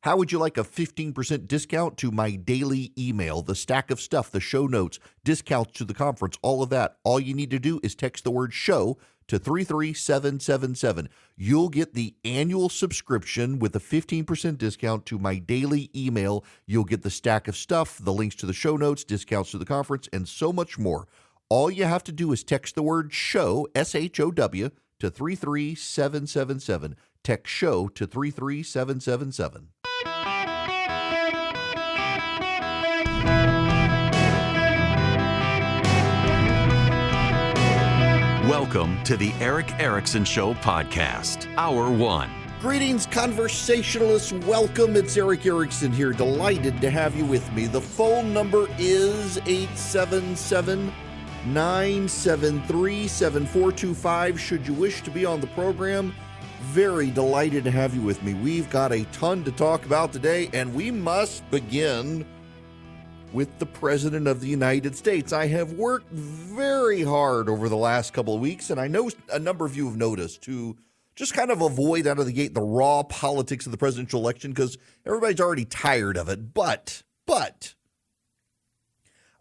How would you like a 15% discount to my daily email, the stack of stuff, the show notes, discounts to the conference, all of that? All you need to do is text the word show to 33777. You'll get the annual subscription with a 15% discount to my daily email. You'll get the stack of stuff, the links to the show notes, discounts to the conference, and so much more. All you have to do is text the word show, SHOW, to 33777. Text show to 33777. Welcome to the Eric Erickson Show podcast, Hour 1. Greetings, conversationalists. Welcome. It's Eric Erickson here. Delighted to have you with me. The phone number is 877-973-7425. Should you wish to be on the program, very delighted to have you with me. We've got a ton to talk about today, and we must begin with the President of the United States. I have worked very hard over the last couple of weeks, and I know a number of you have noticed, to just kind of avoid out of the gate the raw politics of the presidential election because everybody's already tired of it. But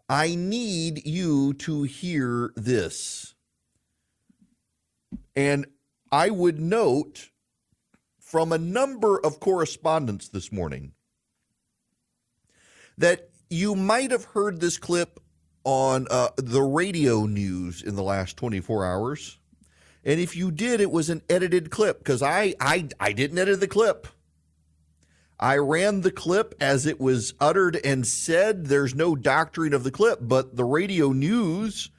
I need you to hear this. And I would note from a number of correspondents this morning that you might have heard this clip on the radio news in the last 24 hours. And if you did, it was an edited clip because I didn't edit the clip. I ran the clip as it was uttered and said. There's no doctoring of the clip, but the radio news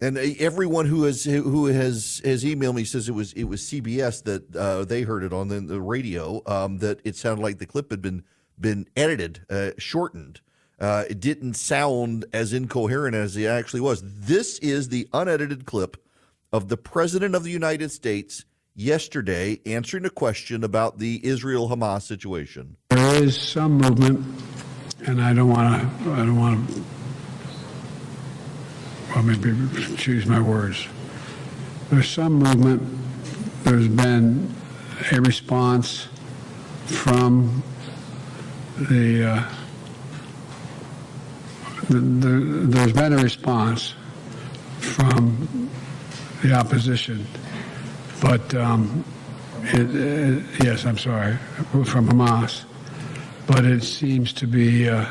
and everyone who has emailed me says it was CBS that they heard it on the radio, that it sounded like the clip had been edited, shortened. It didn't sound as incoherent as it actually was. This is the unedited clip of the President of the United States yesterday answering a question about the Israel-Hamas situation. There is some movement, and I don't want to, well, maybe choose my words. There's some movement. There's been a response from there's been a response from the opposition, but yes, I'm sorry, from Hamas, but it seems to be a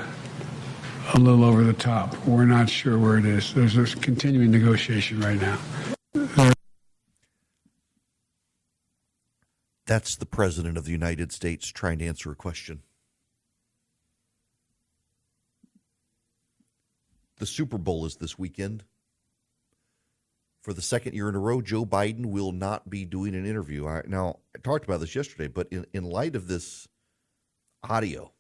little over the top. We're not sure where it is. There's a continuing negotiation right now. That's the President of the United States trying to answer a question. The Super Bowl is this weekend. For the second year in a row, Joe Biden will not be doing an interview. Now, I talked about this yesterday, but in light of this audio,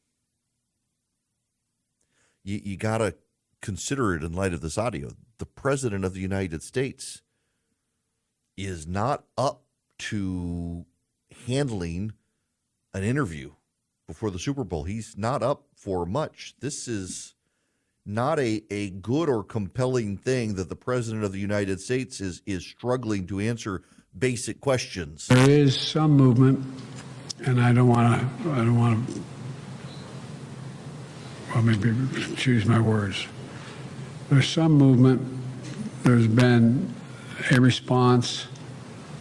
you got to consider it in light of this audio. The President of the United States is not up to handling an interview before the Super Bowl. He's not up for much. This is not a good or compelling thing that the President of the United States is struggling to answer basic questions. There is some movement, and I don't want to, well, maybe choose my words. There's some movement. There's been a response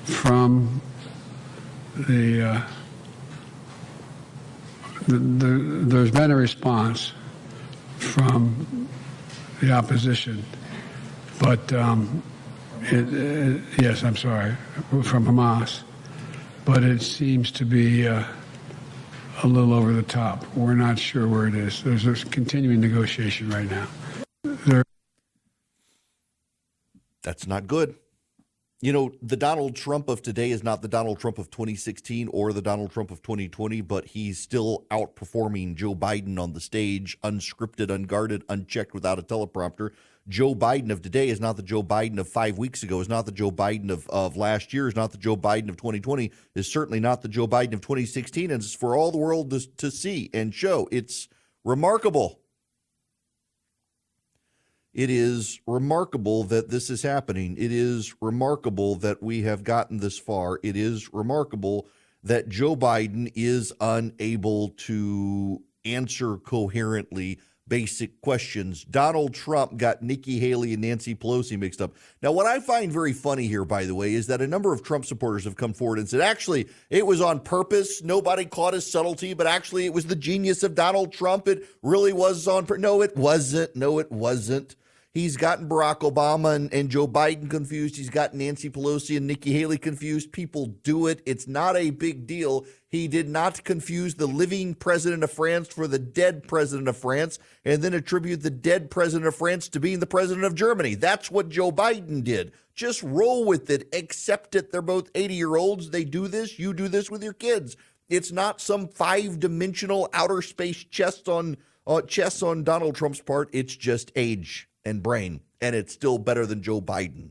from there's been a response from the opposition, but yes, I'm sorry, from Hamas, but it seems to be a little over the top. We're not sure where it is. There's a continuing negotiation right now. That's not good. You know, the Donald Trump of today is not the Donald Trump of 2016 or the Donald Trump of 2020, but he's still outperforming Joe Biden on the stage, unscripted, unguarded, unchecked, without a teleprompter. Joe Biden of today is not the Joe Biden of 5 weeks ago, is not the Joe Biden of last year, is not the Joe Biden of 2020, is certainly not the Joe Biden of 2016, and it's for all the world to see and show. It's remarkable. It is remarkable that this is happening. It is remarkable that we have gotten this far. It is remarkable that Joe Biden is unable to answer coherently basic questions. Donald Trump got Nikki Haley and Nancy Pelosi mixed up. Now, what I find very funny here, by the way, is that a number of Trump supporters have come forward and said, actually, it was on purpose. Nobody caught his subtlety, but actually it was the genius of Donald Trump. It really was on purpose. No, it wasn't. No, it wasn't. He's gotten Barack Obama and Joe Biden confused. He's got Nancy Pelosi and Nikki Haley confused. People do it. It's not a big deal. He did not confuse the living president of France for the dead president of France and then attribute the dead president of France to being the president of Germany. That's what Joe Biden did. Just roll with it. Accept it. They're both 80-year-olds. They do this. You do this with your kids. It's not some five-dimensional outer space chess on Donald Trump's part. It's just age and brain, and it's still better than Joe Biden.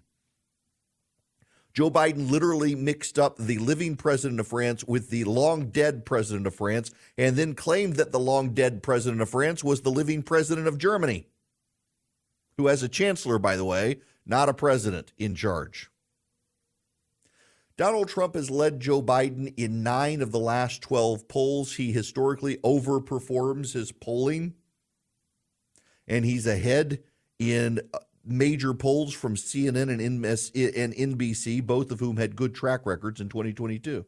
Joe Biden literally mixed up the living president of France with the long-dead president of France and then claimed that the long-dead president of France was the living president of Germany, who has a chancellor, by the way, not a president in charge. Donald Trump has led Joe Biden in 9 of the last 12 polls. He historically overperforms his polling, and he's ahead in major polls from CNN and NBC, both of whom had good track records in 2022.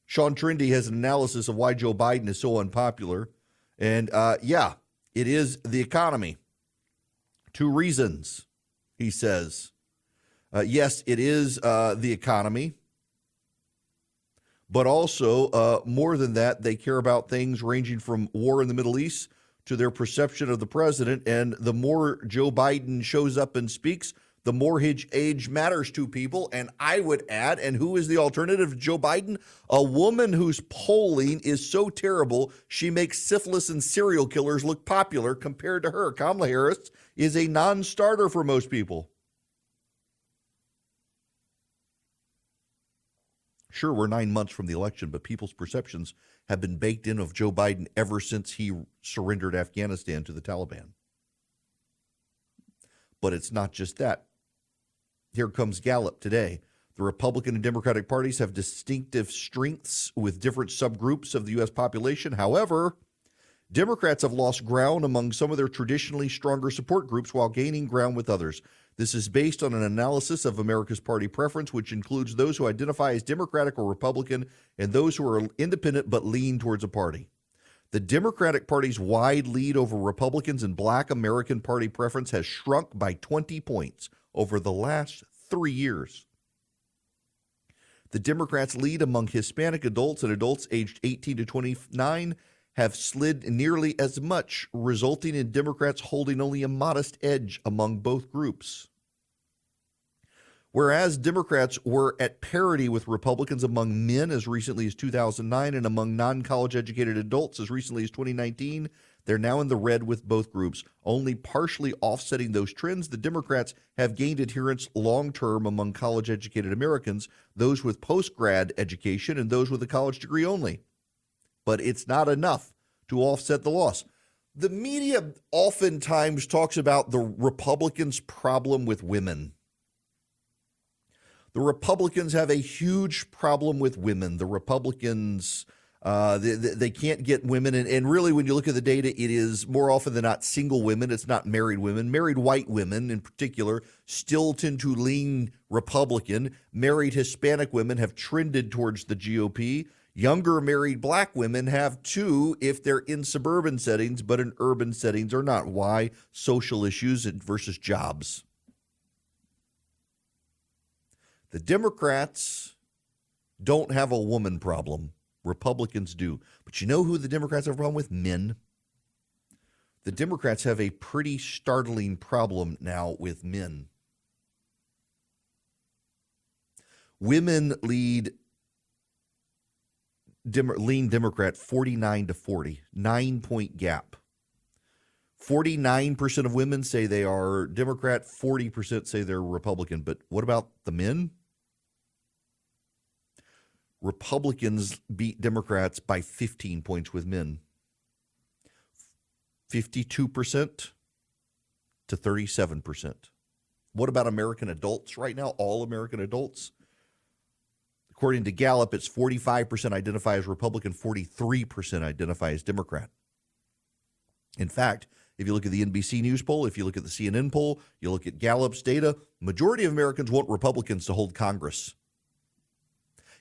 Sean Trindy has an analysis of why Joe Biden is so unpopular. And it is the economy. 2 reasons, he says. Yes, it is the economy. But also, more than that, they care about things ranging from war in the Middle East to their perception of the president. And the more Joe Biden shows up and speaks, the more his age matters to people. And I would add, and who is the alternative to Joe Biden? A woman whose polling is so terrible, she makes syphilis and serial killers look popular compared to her. Kamala Harris is a non-starter for most people. Sure, we're 9 months from the election, but people's perceptions have been baked in of Joe Biden ever since he surrendered Afghanistan to the Taliban. But it's not just that. Here comes Gallup today. The Republican and Democratic parties have distinctive strengths with different subgroups of the U.S. population. However, Democrats have lost ground among some of their traditionally stronger support groups while gaining ground with others. This is based on an analysis of America's party preference, which includes those who identify as Democratic or Republican and those who are independent but lean towards a party. The Democratic Party's wide lead over Republicans and Black American Party preference has shrunk by 20 points over the last 3 years. The Democrats' lead among Hispanic adults and adults aged 18 to 29 have slid nearly as much, resulting in Democrats holding only a modest edge among both groups. Whereas Democrats were at parity with Republicans among men as recently as 2009 and among non-college educated adults as recently as 2019, they're now in the red with both groups. Only partially offsetting those trends, the Democrats have gained adherents long-term among college-educated Americans, those with post-grad education and those with a college degree only. But it's not enough to offset the loss. The media oftentimes talks about the Republicans' problem with women. The Republicans have a huge problem with women. The Republicans, they can't get women. And really, when you look at the data, it is more often than not single women. It's not married women. Married white women, in particular, still tend to lean Republican. Married Hispanic women have trended towards the GOP. Younger married Black women have too, if they're in suburban settings, but in urban settings are not. Why? Social issues versus jobs. The Democrats don't have a woman problem. Republicans do. But you know who the Democrats have a problem with? Men. The Democrats have a pretty startling problem now with men. Women lean Democrat 49 to 40, 9-point gap. 49% of women say they are Democrat, 40% say they're Republican. But what about the men? Republicans beat Democrats by 15 points with men. 52% to 37%. What about American adults right now? All American adults? According to Gallup, it's 45% identify as Republican, 43% identify as Democrat. In fact, if you look at the NBC News poll, if you look at the CNN poll, you look at Gallup's data, majority of Americans want Republicans to hold Congress.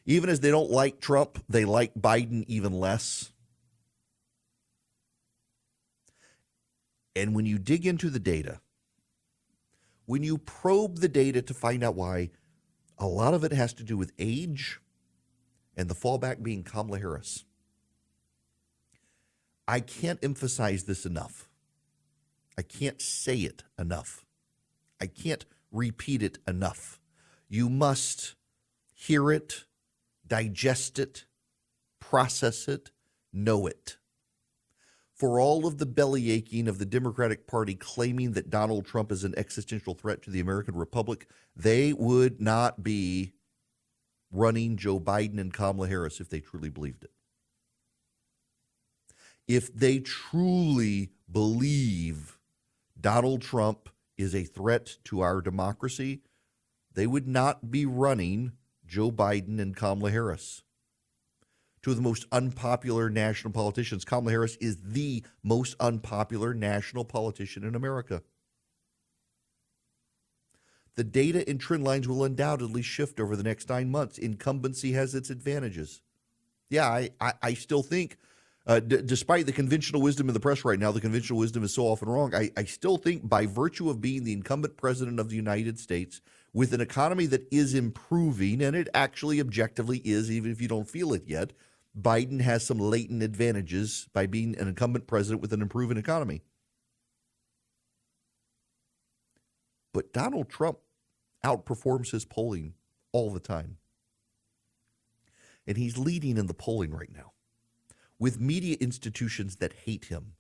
Even as they don't like Trump, they like Biden even less. And when you dig into the data, when you probe the data to find out why, a lot of it has to do with age and the fallback being Kamala Harris. I can't emphasize this enough. I can't say it enough. I can't repeat it enough. You must hear it, digest it, process it, know it. For all of the belly aching of the Democratic Party claiming that Donald Trump is an existential threat to the American Republic, they would not be running Joe Biden and Kamala Harris if they truly believed it. If they truly believe Donald Trump is a threat to our democracy, they would not be running Joe Biden and Kamala Harris. Two of the most unpopular national politicians. Kamala Harris is the most unpopular national politician in America. The data and trend lines will undoubtedly shift over the next 9 months. Incumbency has its advantages. Yeah, I still think, despite the conventional wisdom in the press right now, the conventional wisdom is so often wrong. I still think by virtue of being the incumbent president of the United States, with an economy that is improving, and it actually objectively is, even if you don't feel it yet, Biden has some latent advantages by being an incumbent president with an improving economy. But Donald Trump outperforms his polling all the time. And he's leading in the polling right now with media institutions that hate him.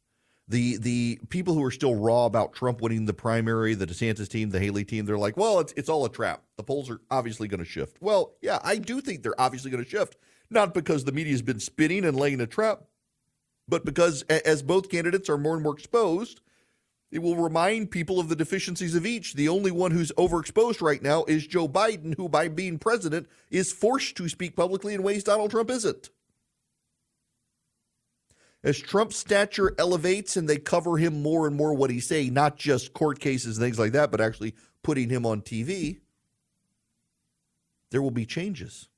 The people who are still raw about Trump winning the primary, the DeSantis team, the Haley team, they're like, well, it's all a trap. The polls are obviously going to shift. Well, yeah, I do think they're obviously going to shift. Not because the media has been spinning and laying a trap, but because as both candidates are more and more exposed, it will remind people of the deficiencies of each. The only one who's overexposed right now is Joe Biden, who by being president is forced to speak publicly in ways Donald Trump isn't. As Trump's stature elevates and they cover him more and more what he's saying, not just court cases and things like that, but actually putting him on TV, there will be changes.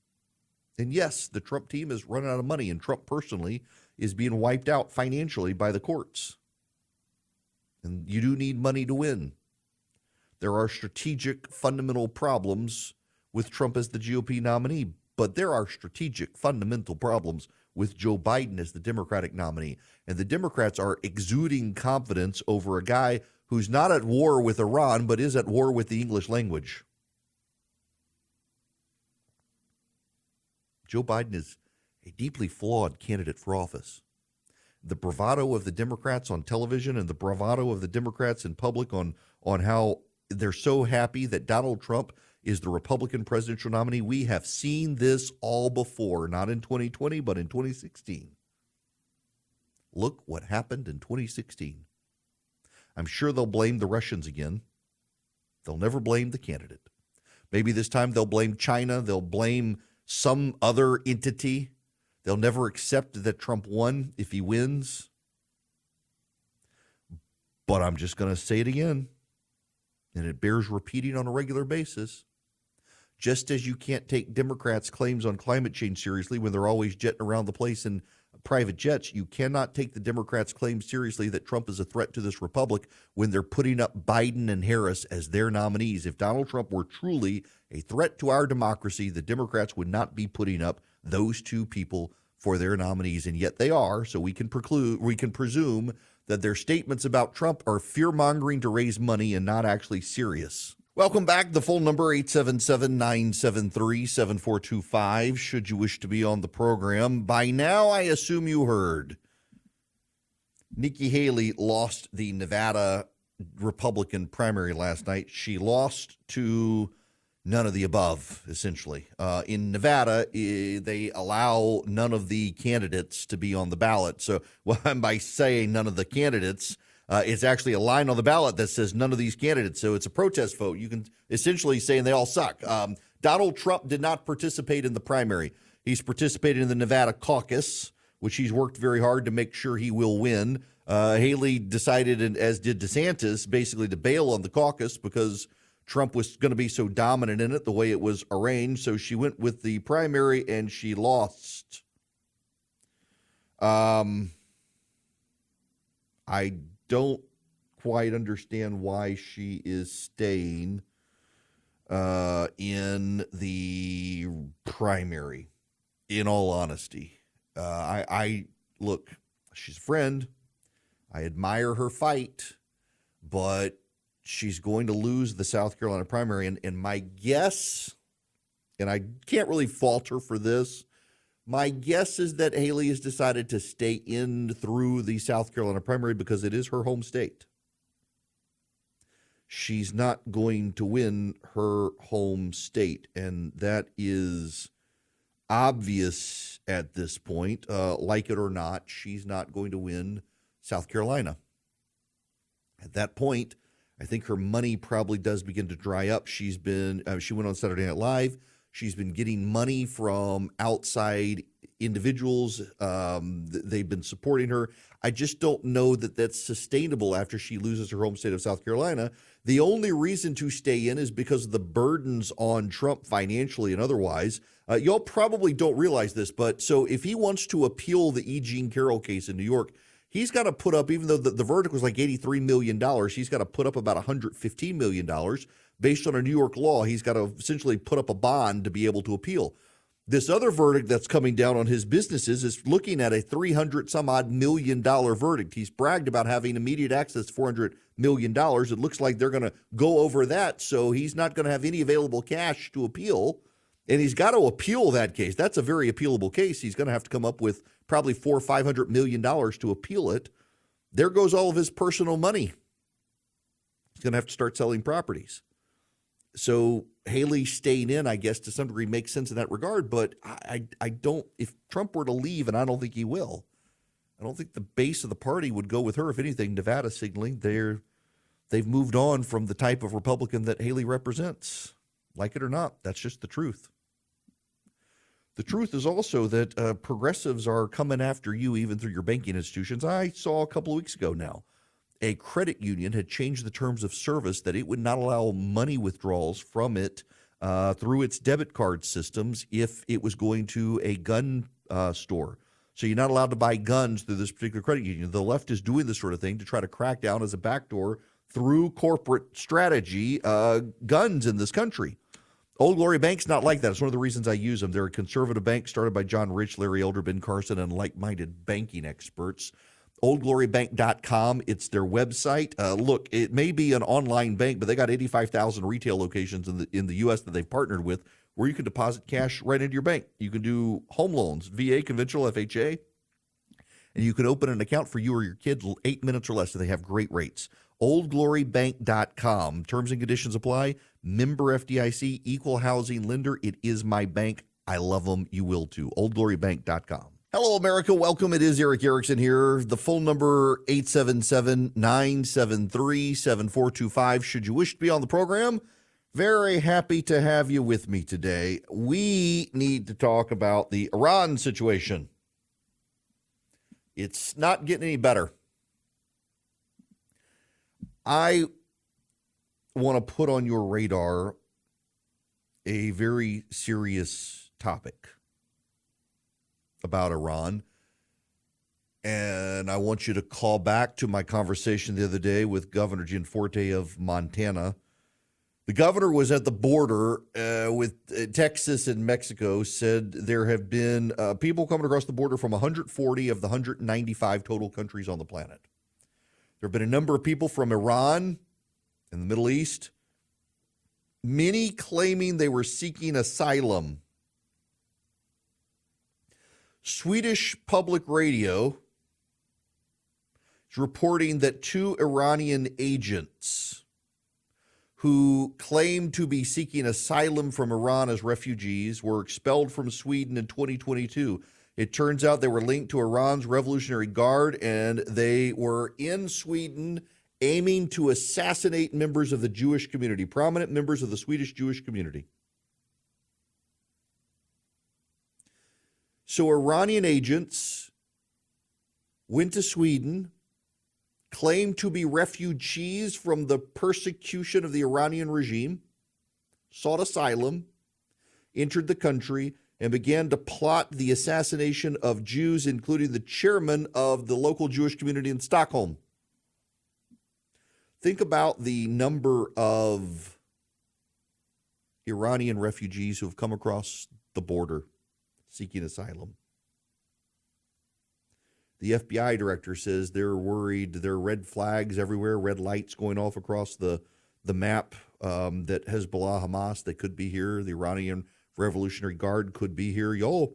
And yes, the Trump team is running out of money, and Trump personally is being wiped out financially by the courts. And you do need money to win. There are strategic, fundamental problems with Trump as the GOP nominee, but there are strategic, fundamental problems with Joe Biden as the Democratic nominee. And the Democrats are exuding confidence over a guy who's not at war with Iran, but is at war with the English language. Joe Biden is a deeply flawed candidate for office. The bravado of the Democrats on television and the bravado of the Democrats in public on how they're so happy that Donald Trump is the Republican presidential nominee. We have seen this all before, not in 2020, but in 2016. Look what happened in 2016. I'm sure they'll blame the Russians again. They'll never blame the candidate. Maybe this time they'll blame China. They'll blame some other entity. They'll never accept that Trump won if he wins. But I'm just going to say it again, and it bears repeating on a regular basis. Just as you can't take Democrats' claims on climate change seriously when they're always jetting around the place in private jets, you cannot take the Democrats' claims seriously that Trump is a threat to this republic when they're putting up Biden and Harris as their nominees. If Donald Trump were truly a threat to our democracy, the Democrats would not be putting up those two people for their nominees, and yet they are. So we can presume that their statements about Trump are fear-mongering to raise money and not actually serious. Welcome back. The phone number, 877-973-7425, should you wish to be on the program. By now, I assume you heard Nikki Haley lost the Nevada Republican primary last night. She lost to none of the above, essentially. In Nevada, they allow none of the candidates to be on the ballot. So by saying none of the candidates, it's actually a line on the ballot that says none of these candidates. So it's a protest vote. You can essentially say they all suck. Donald Trump did not participate in the primary. He's participated in the Nevada caucus, which he's worked very hard to make sure he will win. Haley decided, and as did DeSantis, basically to bail on the caucus because Trump was going to be so dominant in it the way it was arranged. So she went with the primary and she lost. I don't quite understand why she is staying in the primary, in all honesty. I look, she's a friend. I admire her fight, but she's going to lose the South Carolina primary. And my guess, and I can't really fault her for this, my guess is that Haley has decided to stay in through the South Carolina primary because it is her home state. She's not going to win her home state, and that is obvious at this point. Like it or not, she's not going to win South Carolina. At that point, I think her money probably does begin to dry up. She went on Saturday Night Live. She's been getting money from outside individuals. They've been supporting her. I just don't know that that's sustainable after she loses her home state of South Carolina. The only reason to stay in is because of the burdens on Trump financially and otherwise. Y'all probably don't realize this, but so if he wants to appeal the E. Jean Carroll case in New York, he's got to put up, even though the verdict was like $83 million, he's got to put up about $115 million. Based on a New York law, he's got to essentially put up a bond to be able to appeal. This other verdict that's coming down on his businesses is looking at a $300-some-odd million verdict. He's bragged about having immediate access to $400 million. It looks like they're going to go over that, so he's not going to have any available cash to appeal, and he's got to appeal that case. That's a very appealable case. He's going to have to come up with probably $400 or $500 million to appeal it. There goes all of his personal money. He's going to have to start selling properties. So Haley staying in, I guess, to some degree makes sense in that regard. But I don't, if Trump were to leave, and I don't think he will, I don't think the base of the party would go with her. If anything, Nevada signaling they've moved on from the type of Republican that Haley represents. Like it or not, that's just the truth. The truth is also that progressives are coming after you even through your banking institutions. I saw a couple of weeks ago now, a credit union had changed the terms of service that it would not allow money withdrawals from it through its debit card systems if it was going to a gun store. So you're not allowed to buy guns through this particular credit union. The left is doing this sort of thing to try to crack down as a backdoor through corporate strategy guns in this country. Old Glory Bank's not like that. It's one of the reasons I use them. They're a conservative bank started by John Rich, Larry Elder, Ben Carson, and like-minded banking experts. OldGloryBank.com. It's their website. Look, it may be an online bank, but they got 85,000 retail locations in the U.S. that they've partnered with where you can deposit cash right into your bank. You can do home loans, VA, conventional, FHA, and you can open an account for you or your kids 8 minutes or less, and they have great rates. OldGloryBank.com. Terms and conditions apply. Member FDIC, equal housing lender. It is my bank. I love them. You will too. OldGloryBank.com. Hello, America. Welcome. It is Eric Erickson here. The phone number, 877-973-7425. Should you wish to be on the program, very happy to have you with me today. We need to talk about the Iran situation. It's not getting any better. I want to put on your radar a very serious topic about Iran. And I want you to call back to my conversation the other day with Governor Gianforte of Montana. The governor was at the border with Texas and Mexico, said there have been people coming across the border from 140 of the 195 total countries on the planet. There have been a number of people from Iran and the Middle East, many claiming they were seeking asylum. Swedish public radio is reporting that 2 Iranian agents who claimed to be seeking asylum from Iran as refugees were expelled from Sweden in 2022. It turns out they were linked to Iran's Revolutionary Guard, and they were in Sweden aiming to assassinate members of the Jewish community, prominent members of the Swedish Jewish community. So Iranian agents went to Sweden, claimed to be refugees from the persecution of the Iranian regime, sought asylum, entered the country, and began to plot the assassination of Jews, including the chairman of the local Jewish community in Stockholm. Think about the number of Iranian refugees who have come across the border seeking asylum. The FBI director says they're worried. There are red flags everywhere, red lights going off across the map that Hezbollah, Hamas, they could be here. The Iranian Revolutionary Guard could be here. Yo,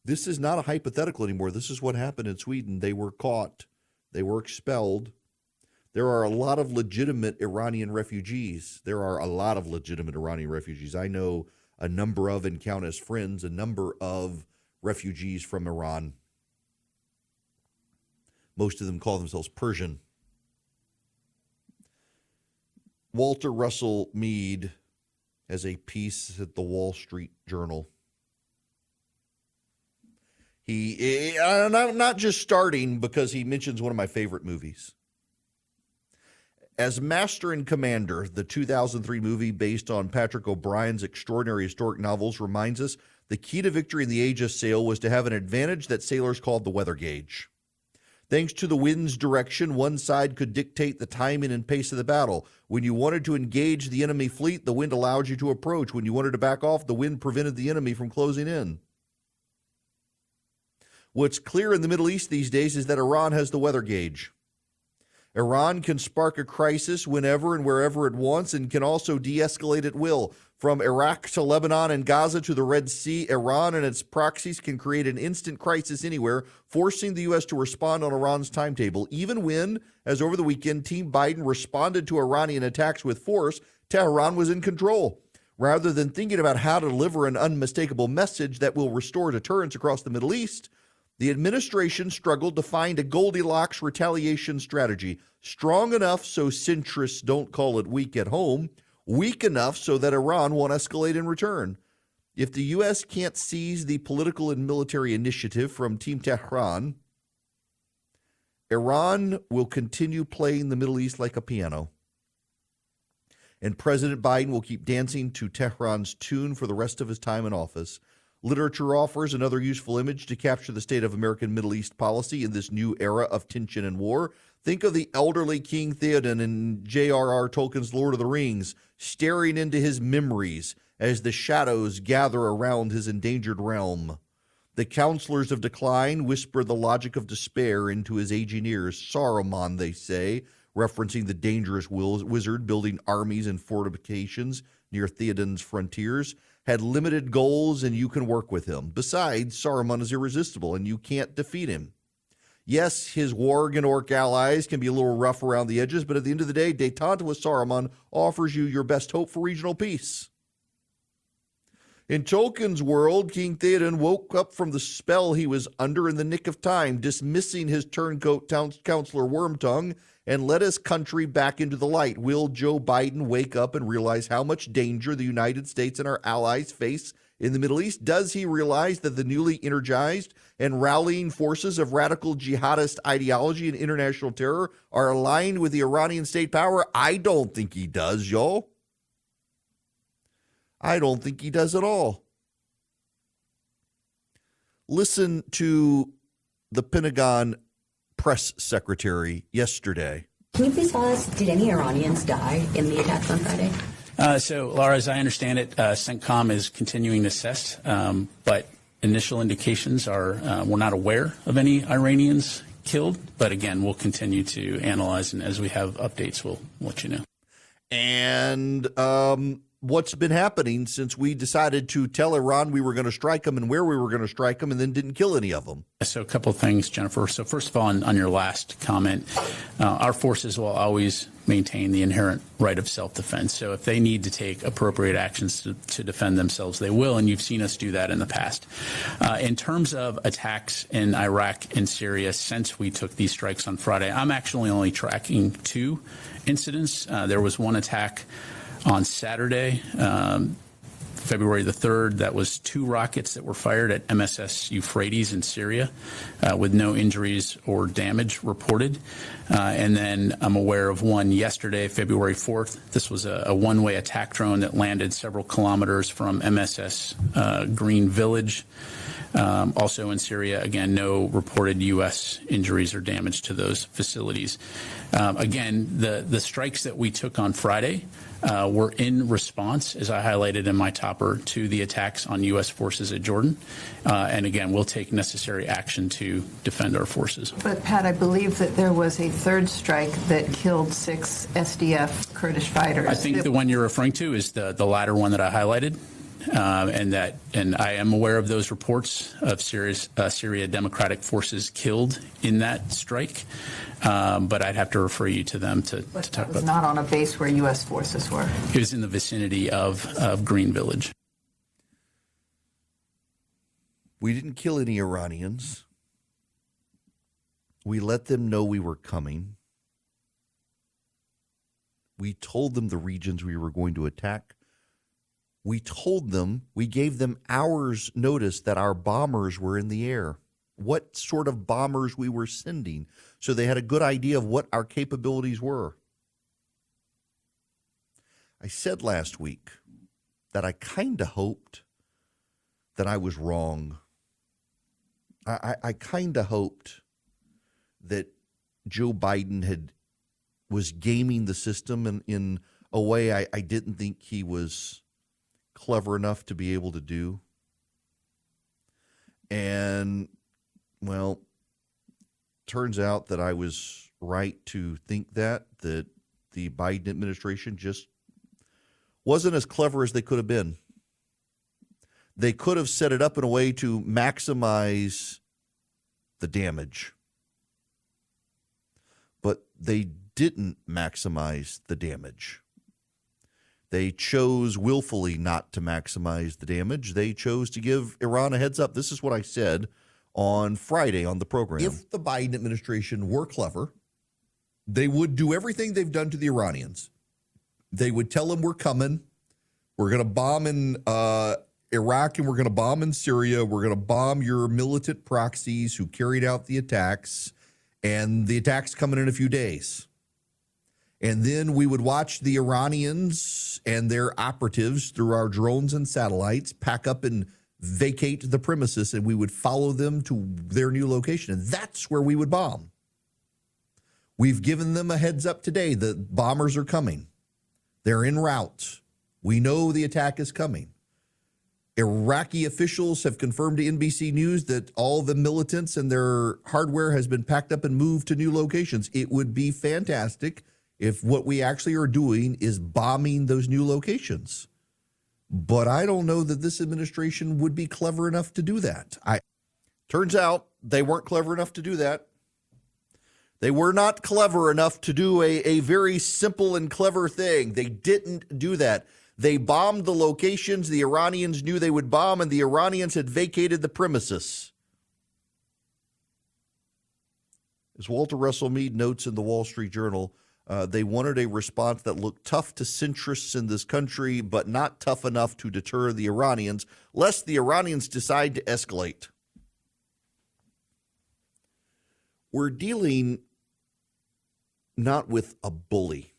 this is not a hypothetical anymore. This is what happened in Sweden. They were caught. They were expelled. There are a lot of legitimate Iranian refugees. I know a number of, and count as friends, a number of refugees from Iran. Most of them call themselves Persian. Walter Russell Mead has a piece at the Wall Street Journal. I'm not just starting because he mentions one of my favorite movies. As Master and Commander, the 2003 movie based on Patrick O'Brien's extraordinary historic novels, reminds us the key to victory in the age of sail was to have an advantage that sailors called the weather gauge. Thanks to the wind's direction, one side could dictate the timing and pace of the battle. When you wanted to engage the enemy fleet, the wind allowed you to approach. When you wanted to back off, the wind prevented the enemy from closing in. What's clear in the Middle East these days is that Iran has the weather gauge. Iran can spark a crisis whenever and wherever it wants and can also de-escalate at will. From Iraq to Lebanon and Gaza to the Red Sea, Iran and its proxies can create an instant crisis anywhere, forcing the U.S. to respond on Iran's timetable. Even when, as over the weekend, Team Biden responded to Iranian attacks with force, Tehran was in control. Rather than thinking about how to deliver an unmistakable message that will restore deterrence across the Middle East, the administration struggled to find a Goldilocks retaliation strategy, strong enough so centrists don't call it weak at home, weak enough so that Iran won't escalate in return. If the U.S. can't seize the political and military initiative from Team Tehran, Iran will continue playing the Middle East like a piano. And President Biden will keep dancing to Tehran's tune for the rest of his time in office. Literature offers another useful image to capture the state of American Middle East policy in this new era of tension and war. Think of the elderly King Theoden in J.R.R. Tolkien's Lord of the Rings, staring into his memories as the shadows gather around his endangered realm. The counselors of decline whisper the logic of despair into his aging ears. Saruman, they say, referencing the dangerous wizard building armies and fortifications near Theoden's frontiers, had limited goals and you can work with him. Besides, Saruman is irresistible and you can't defeat him. Yes, his warg and orc allies can be a little rough around the edges, but at the end of the day, détente with Saruman offers you your best hope for regional peace. In Tolkien's world, King Theoden woke up from the spell he was under in the nick of time, dismissing his turncoat counselor Wormtongue, and led his country back into the light. Will Joe Biden wake up and realize how much danger the United States and our allies face in the Middle East? Does he realize that the newly energized and rallying forces of radical jihadist ideology and international terror are aligned with the Iranian state power? I don't think he does, y'all. I don't think he does at all. Listen to the Pentagon press secretary yesterday. Can you please tell us, did any Iranians die in the attacks on Friday? So, Laura, as I understand it, CENTCOM is continuing to assess, but initial indications are we're not aware of any Iranians killed. But again, we'll continue to analyze, and as we have updates, we'll let you know. And what's been happening since we decided to tell Iran we were going to strike them and where we were going to strike them and then didn't kill any of them? So a couple of things, Jennifer. So first of all, on your last comment, our forces will always maintain the inherent right of self-defense. So if they need to take appropriate actions to defend themselves, they will, and you've seen us do that in the past. In terms of attacks in Iraq and Syria since we took these strikes on Friday, I'm actually only tracking 2 incidents. There was one attack on Saturday February the 3rd, that was 2 rockets that were fired at MSS Euphrates in Syria with no injuries or damage reported. And then I'm aware of one yesterday, February 4th. This was a one-way attack drone that landed several kilometers from MSS Green Village. Also in Syria, again, no reported U.S. injuries or damage to those facilities. Again, the strikes that we took on Friday were in response, as I highlighted in my topper, to the attacks on U.S. forces at Jordan. And again, we'll take necessary action to defend our forces. But, Pat, I believe that there was a third strike that killed 6 SDF Kurdish fighters. I think the one you're referring to is the latter one that I highlighted. And I am aware of those reports of Syria Democratic Forces killed in that strike, but I'd have to refer you to them to talk about that. It was not on a base where U.S. forces were. It was in the vicinity of Green Village. We didn't kill any Iranians. We let them know we were coming. We told them the regions we were going to attack. We told them, we gave them hours notice that our bombers were in the air, what sort of bombers we were sending, so they had a good idea of what our capabilities were. I said last week that I kind of hoped that I was wrong. I kind of hoped that Joe Biden was gaming the system in a way I didn't think he was clever enough to be able to do. And, well, turns out that I was right to think that the Biden administration just wasn't as clever as they could have been. They could have set it up in a way to maximize the damage. But they didn't maximize the damage. They chose willfully not to maximize the damage. They chose to give Iran a heads up. This is what I said on Friday on the program. If the Biden administration were clever, they would do everything they've done to the Iranians. They would tell them we're coming. We're going to bomb in Iraq and we're going to bomb in Syria. We're going to bomb your militant proxies who carried out the attacks. And the attack's coming in a few days. And then we would watch the Iranians and their operatives through our drones and satellites pack up and vacate the premises, and we would follow them to their new location. And that's where we would bomb. We've given them a heads up today. The bombers are coming. They're en route. We know the attack is coming. Iraqi officials have confirmed to NBC News that all the militants and their hardware has been packed up and moved to new locations. It would be fantastic if what we actually are doing is bombing those new locations. But I don't know that this administration would be clever enough to do that. Turns out they weren't clever enough to do that. They were not clever enough to do a very simple and clever thing. They didn't do that. They bombed the locations the Iranians knew they would bomb, and the Iranians had vacated the premises. As Walter Russell Mead notes in the Wall Street Journal, they wanted a response that looked tough to centrists in this country, but not tough enough to deter the Iranians, lest the Iranians decide to escalate. We're dealing not with a bully.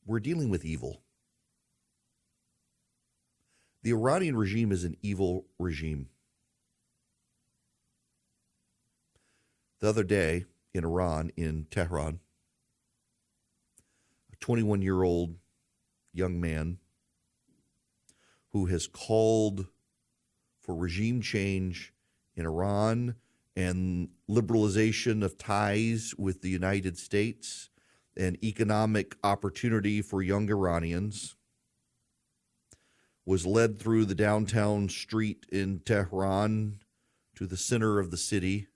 We're dealing with evil. The Iranian regime is an evil regime. The other day in Iran, in Tehran, 21-year-old young man who has called for regime change in Iran and liberalization of ties with the United States and economic opportunity for young Iranians, was led through the downtown street in Tehran to the center of the city,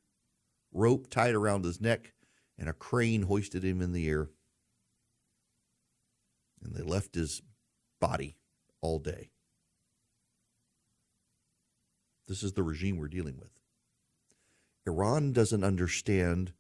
rope tied around his neck, and a crane hoisted him in the air. And they left his body all day. This is the regime we're dealing with. Iran doesn't understand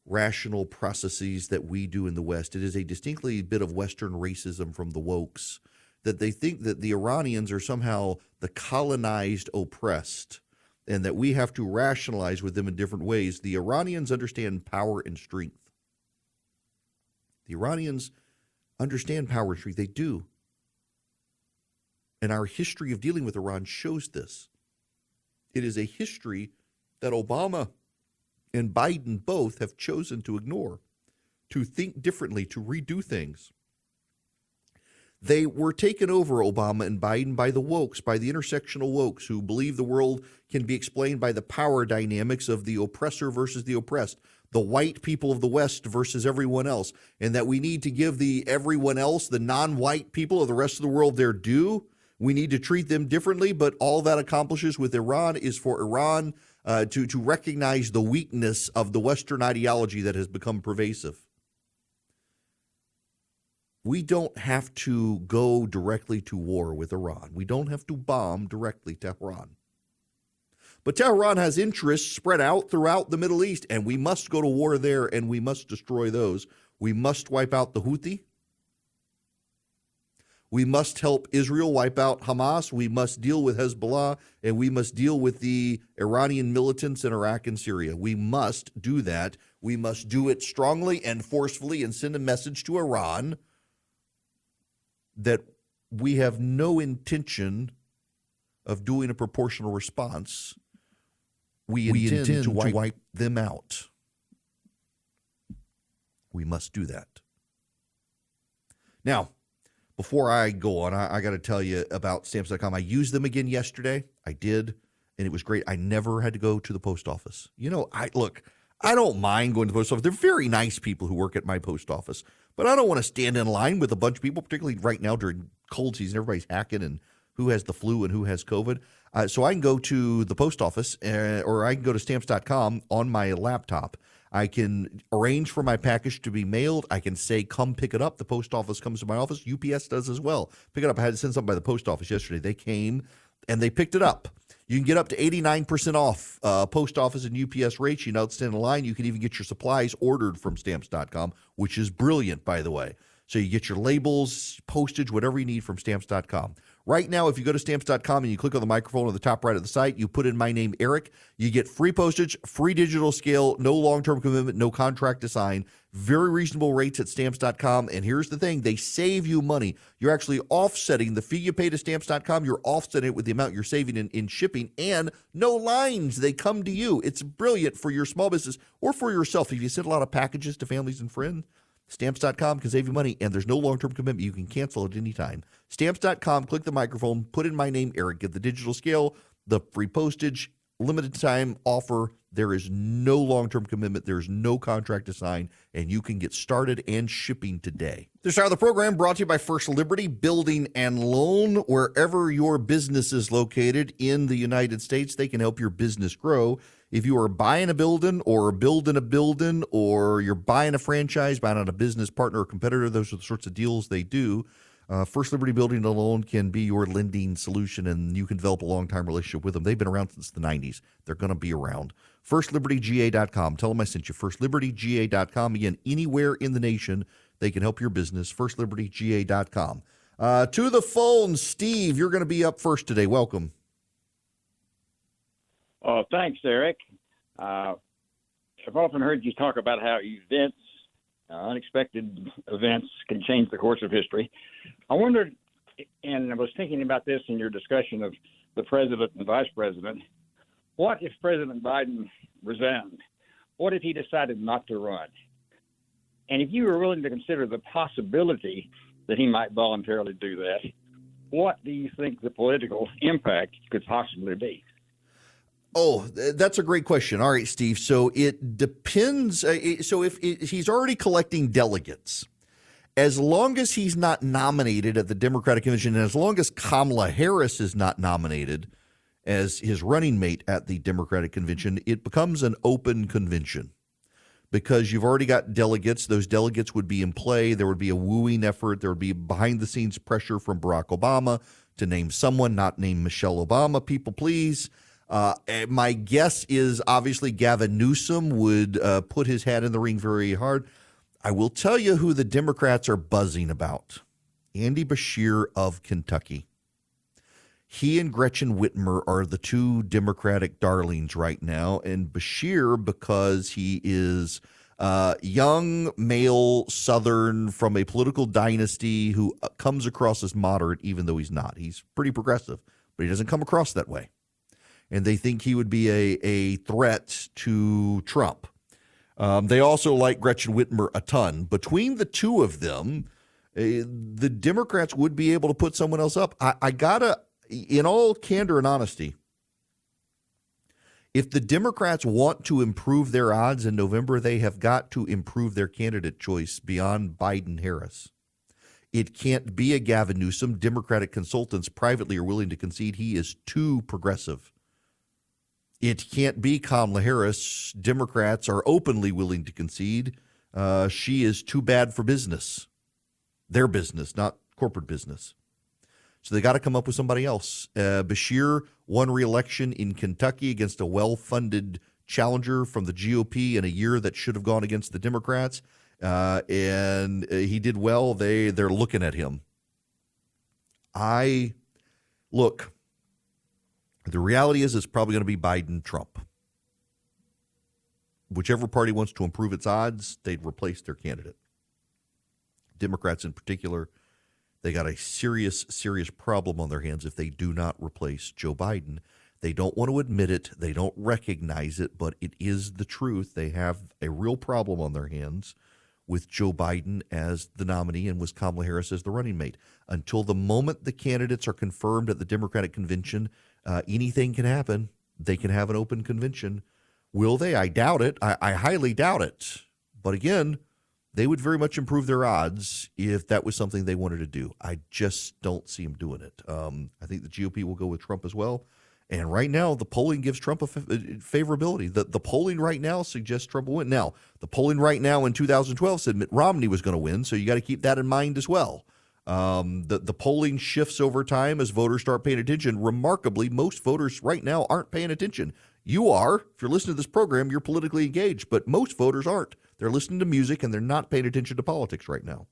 rational processes that we do in the West. It is a distinctly bit of Western racism from the wokes that they think that the Iranians are somehow the colonized oppressed and that we have to rationalize with them in different ways. The Iranians understand power and strength. The Iranians understand power and strength. They do. And our history of dealing with Iran shows this. It is a history that Obama and Biden both have chosen to ignore, to think differently, to redo things. They were taken over, Obama and Biden, by the wokes, by the intersectional wokes who believe the world can be explained by the power dynamics of the oppressor versus the oppressed, the white people of the West versus everyone else, and that we need to give the everyone else, the non-white people of the rest of the world, their due. We need to treat them differently, but all that accomplishes with Iran is for Iran to recognize the weakness of the Western ideology that has become pervasive. We don't have to go directly to war with Iran. We don't have to bomb directly Tehran. But Tehran has interests spread out throughout the Middle East, and we must go to war there, and we must destroy those. We must wipe out the Houthi. We must help Israel wipe out Hamas. We must deal with Hezbollah, and we must deal with the Iranian militants in Iraq and Syria. We must do that. We must do it strongly and forcefully and send a message to Iran that we have no intention of doing a proportional response. We intend to wipe them out. We must do that. Now, before I go on, I got to tell you about Stamps.com. I used them again yesterday. I did, and it was great. I never had to go to the post office. You know, I don't mind going to the post office. They're very nice people who work at my post office, but I don't want to stand in line with a bunch of people, particularly right now during cold season. Everybody's hacking and who has the flu and who has COVID. So I can go to the post office or I can go to Stamps.com on my laptop. I can arrange for my package to be mailed. I can say, come pick it up. The post office comes to my office. UPS does as well. Pick it up. I had to send something by the post office yesterday. They came and they picked it up. You can get up to 89% off post office and UPS rates. You don't stand in line. You can even get your supplies ordered from Stamps.com, which is brilliant, by the way. So you get your labels, postage, whatever you need from Stamps.com. Right now, if you go to Stamps.com and you click on the microphone on the top right of the site, you put in my name, Eric, you get free postage, free digital scale, no long-term commitment, no contract to sign, very reasonable rates at Stamps.com. And here's the thing, they save you money. You're actually offsetting the fee you pay to Stamps.com. You're offsetting it with the amount you're saving in shipping, and no lines. They come to you. It's brilliant for your small business or for yourself. If you send a lot of packages to families and friends, Stamps.com can save you money, and there's no long-term commitment. You can cancel at any time. Stamps.com, click the microphone, put in my name, Eric, get the digital scale, the free postage, limited time offer. There is no long-term commitment. There's no contract to sign, and you can get started and shipping today. This hour of the program brought to you by First Liberty Building and Loan. Wherever your business is located in the United States, they can help your business grow. If you are buying a building or building a building or you're buying a franchise, buying out a business partner or competitor, those are the sorts of deals they do. First Liberty Building and Loan can be your lending solution, and you can develop a long-time relationship with them. They've been around since the 90s. They're going to be around. FirstLibertyGA.com. Tell them I sent you. FirstLibertyGA.com. Again, anywhere in the nation, they can help your business. FirstLibertyGA.com. To the phone, Steve, you're going to be up first today. Welcome. Thanks, Eric. I've often heard you talk about how events, unexpected events, can change the course of history. I wondered, and I was thinking about this in your discussion of the president and vice president, what if President Biden resigned? What if he decided not to run? And if you were willing to consider the possibility that he might voluntarily do that, what do you think the political impact could possibly be? Oh, that's a great question. All right, Steve. So it depends. So if he's already collecting delegates, as long as he's not nominated at the Democratic Convention, and as long as Kamala Harris is not nominated as his running mate at the Democratic Convention, it becomes an open convention because you've already got delegates. Those delegates would be in play. There would be a wooing effort. There would be behind-the-scenes pressure from Barack Obama to name someone, not name Michelle Obama. People, please. My guess is obviously Gavin Newsom would put his hat in the ring very hard. I will tell you who the Democrats are buzzing about. Andy Beshear of Kentucky. He and Gretchen Whitmer are the two Democratic darlings right now, and Beshear, because he is young, male, Southern, from a political dynasty who comes across as moderate, even though he's not. He's pretty progressive, but he doesn't come across that way. And they think he would be a threat to Trump. They also like Gretchen Whitmer a ton. Between the two of them, the Democrats would be able to put someone else up. I gotta, in all candor and honesty, if the Democrats want to improve their odds in November, they have got to improve their candidate choice beyond Biden-Harris. It can't be a Gavin Newsom. Democratic consultants privately are willing to concede he is too progressive. It can't be Kamala Harris. Democrats are openly willing to concede she is too bad for business. Their business, not corporate business. So they got to come up with somebody else. Beshear won re-election in Kentucky against a well-funded challenger from the GOP in a year that should have gone against the Democrats, and he did well. They're looking at him. Look. The reality is it's probably going to be Biden-Trump. Whichever party wants to improve its odds, they'd replace their candidate. Democrats in particular, they got a serious, serious problem on their hands if they do not replace Joe Biden. They don't want to admit it. They don't recognize it, but it is the truth. They have a real problem on their hands with Joe Biden as the nominee and with Kamala Harris as the running mate. Until the moment the candidates are confirmed at the Democratic convention, anything can happen. They can have an open convention. Will they? I doubt it. I highly doubt it. But again, they would very much improve their odds if that was something they wanted to do. I just don't see them doing it. I think the GOP will go with Trump as well. And right now, the polling gives Trump a favorability. The polling right now suggests Trump will win. Now, the polling right now in 2012 said Mitt Romney was going to win, so you got to keep that in mind as well. The polling shifts over time as voters start paying attention. Remarkably, most voters right now aren't paying attention. You are. If you're listening to this program, you're politically engaged, but most voters aren't. They're listening to music and they're not paying attention to politics right now.